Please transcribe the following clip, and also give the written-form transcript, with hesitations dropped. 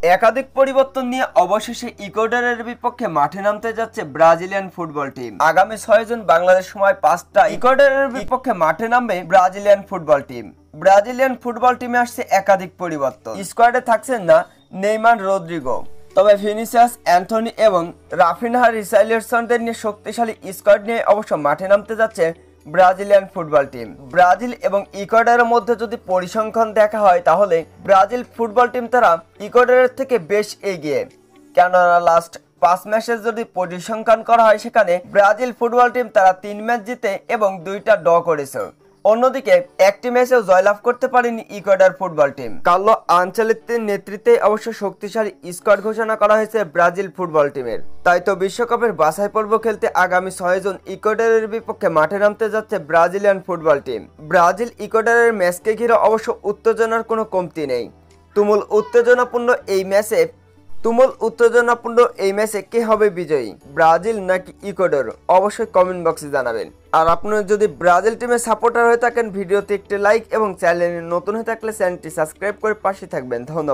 একাধিক পরিবর্তন নিয়ে অবশেষে ইকুয়েডরের বিপক্ষে মাঠে নামতে যাচ্ছে ব্রাজিলিয়ান ফুটবল টিম। আগামী 6 জুন বাংলাদেশ সময় 5টা ইকুয়েডরের বিপক্ষে মাঠে নামবে Brazilian football team. Brazilian football টিমে আসছে একাধিক পরিবর্তন। স্কোয়াডে থাকছেন না নেইমার, রদ্রিগো, তবে ভিনিসিয়াস, অ্যান্থনি এবং রাফিনহা, রিচার্লিসনদের নিয়ে শক্তিশালী স্কোয়াড নিয়ে অবশ্য মাঠে নামতে যাচ্ছে ব্রাজিলিয়ান ফুটবল টিম। ব্রাজিল এবং ইকুয়েডরের মধ্যে যদি পরিসংখ্যান দেখা হয় তাহলে ব্রাজিল ফুটবল টিম তারা ইকুয়েডরের থেকে বেশ এগিয়ে, কেননা লাস্ট 5 ম্যাচের যদি পরিসংখ্যান করা হয় সেখানে ব্রাজিল ফুটবল টিম তারা 3 ম্যাচ জিতে এবং 2টা ড্র করেছে। অন্যদিকে একটি ম্যাচেও জয়লাভ করতে পারেনি ইকুয়েডর ফুটবল টিম। কার্লো আনচেলত্তির নেতৃত্বে অবশ্য শক্তিশালী স্কোয়াড ঘোষণা করা হয়েছে ব্রাজিল ফুটবল টিমের। তাই তো বিশ্বকাপের বাছাই পর্ব খেলতে আগামী 6 জুন ইকুয়েডরের বিপক্ষে মাঠে নামতে যাচ্ছে ব্রাজিলিয়ান ফুটবল টিম। ব্রাজিল ইকুয়েডরের ম্যাচকে ঘিরে অবশ্য উত্তেজনার কোনো কমতি নেই। তুমুল উত্তেজনাপূর্ণ এই ম্যাচে কে হবে বিজয়ী, ব্রাজিল নাকি ইকুয়েডর? অবশ্যই কমেন্ট বক্সে জানাবেন। আর আপনারা যদি ব্রাজিল টিমের সাপোর্টার হয়ে থাকেন ভিডিওতে একটি লাইক এবং চ্যানেলে নতুন হয়ে থাকলে চ্যানেলটি সাবস্ক্রাইব করে পাশে থাকবেন। ধন্যবাদ।